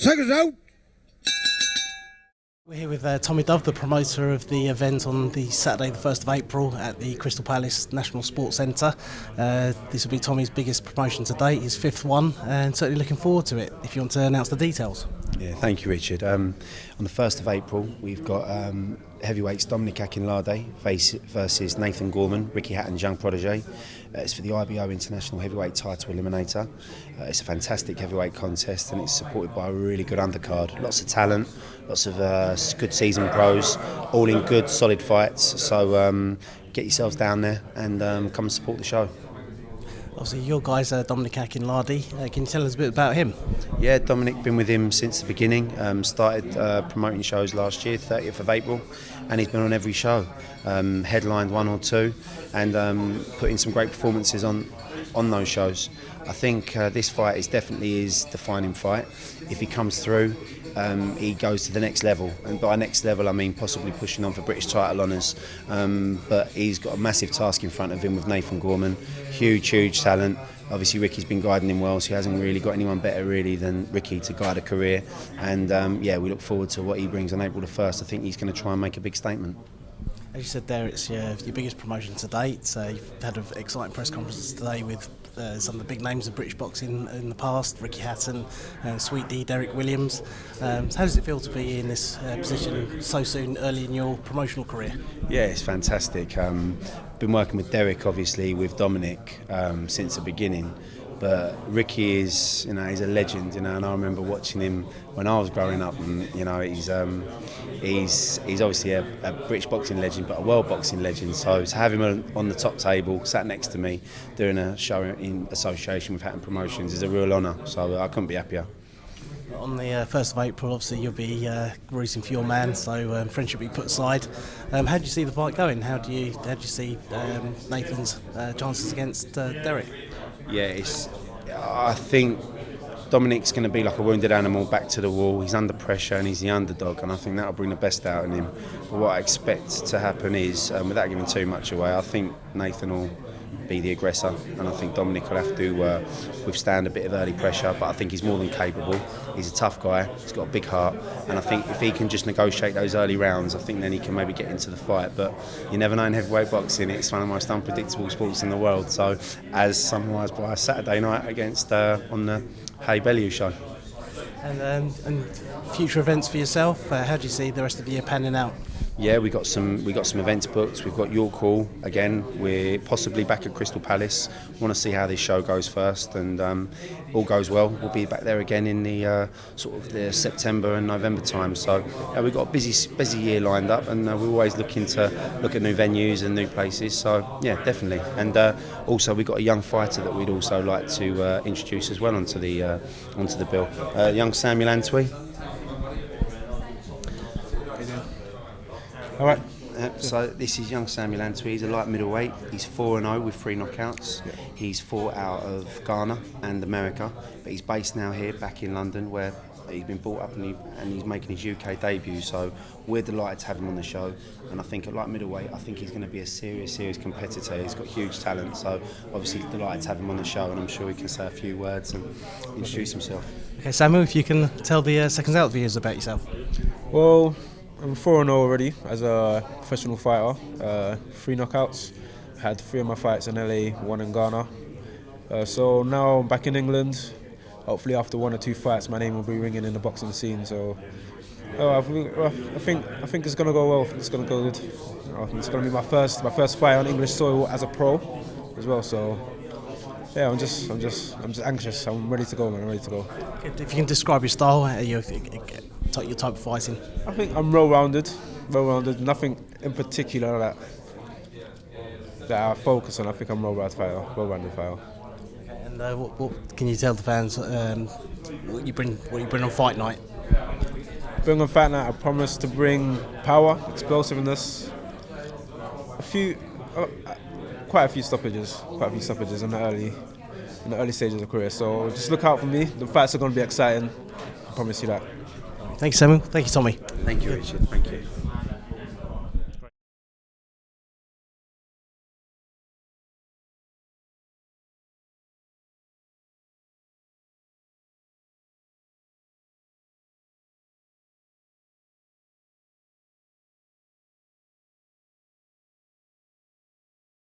Seconds out. We're here with Tommy Dove, the promoter of the event on the Saturday the 1st of April at the Crystal Palace National Sports Centre. This will be Tommy's biggest promotion to date, his 5th one, and certainly looking forward to it. If you want to announce the details. Yeah, thank you, Richard. On the 1st of April, we've got heavyweights Dominic Akinlade versus Nathan Gorman, Ricky Hatton's young protege. It's for the IBO International Heavyweight Title Eliminator. It's a fantastic heavyweight contest and it's supported by a really good undercard. Lots of talent, lots of good seasoned pros, all in good, solid fights. So get yourselves down there and come and support the show. Obviously, your guy's Dominic Akinlade. Can you tell us a bit about him? Yeah, Dominic, been with him since the beginning. Started promoting shows last year, 30th of April, and he's been on every show. Headlined 1 or 2, and put in some great performances on those shows. I think this fight is definitely his defining fight. If he comes through, he goes to the next level, and by next level I mean possibly pushing on for British title honours. But he's got a massive task in front of him with Nathan Gorman. Huge talent. Obviously Ricky's been guiding him well, so he hasn't really got anyone better really than Ricky to guide a career. And yeah, we look forward to what he brings on April the 1st. I think he's going to try and make a big statement. As you said there, it's your biggest promotion to date. You've had an exciting press conferences today with some of the big names of British boxing in the past, Ricky Hatton, Sweet D, Derek Williams. So how does it feel to be in this position so soon, early in your promotional career? Yeah, it's fantastic. Been working with Derek, obviously, with Dominic since the beginning. But Ricky is, he's a legend, and I remember watching him when I was growing up, and he's obviously a British boxing legend, but a world boxing legend. So to have him on the top table, sat next to me, doing a show in association with Hatton Promotions is a real honour. So I couldn't be happier. On the 1st of April, obviously you'll be rooting for your man, so friendship will be put aside. How do you see the fight going? How do you see Nathan's chances against Derek? Yeah, I think Dominic's going to be like a wounded animal back to the wall. He's under pressure and he's the underdog, and I think that'll bring the best out in him. But what I expect to happen is, without giving too much away, I think Nathan will be the aggressor, and I think Dominic will have to withstand a bit of early pressure, but I think he's more than capable. He's a tough guy, he's got a big heart, and I think if he can just negotiate those early rounds, I think then he can maybe get into the fight. But you never know in heavyweight boxing, it's one of the most unpredictable sports in the world. So as summarised by Saturday night against on the Hay Bellew show. And future events for yourself, how do you see the rest of the year panning out? Yeah, we got some events booked. We've got York Hall again. We're possibly back at Crystal Palace. Want to see how this show goes first, and all goes well, we'll be back there again in the sort of the September and November time. So we've got a busy year lined up, and we're always looking to look at new venues and new places. So yeah, definitely. And also we've got a young fighter that we'd also like to introduce as well onto the bill. Young Samuel Antwi. All right. So this is young Samuel Antwi. He's a light middleweight. He's 4-0 with 3 knockouts. Yeah. He's fought out of Ghana and America, but he's based now here, back in London, where he's been brought up and he's making his UK debut. So we're delighted to have him on the show. And I think at light middleweight, I think he's going to be a serious competitor. He's got huge talent. So obviously delighted to have him on the show, and I'm sure he can say a few words and introduce himself. Okay, Samuel, if you can tell the SecondsOut viewers about yourself. Well, I'm 4-0 already as a professional fighter. 3 knockouts. Had 3 of my fights in LA, 1 in Ghana. So now I'm back in England. Hopefully after 1 or 2 fights, my name will be ringing in the boxing scene. So I think it's gonna go well. It's gonna go good. It's gonna be my first fight on English soil as a pro as well. So yeah, I'm just anxious. I'm ready to go, man. I'm ready to go. If you can describe your style, your type of fighting. I think I'm well-rounded. Nothing in particular that I focus on. I think I'm well-rounded fighter. Okay, and what can you tell the fans what you bring on fight night? Bring on fight night, I promise to bring power, explosiveness, quite a few stoppages in the early stages of the career. So just look out for me. The fights are going to be exciting. I promise you that. Thank you, Samuel. Thank you, Tommy. Thank you, Richard. Thank you.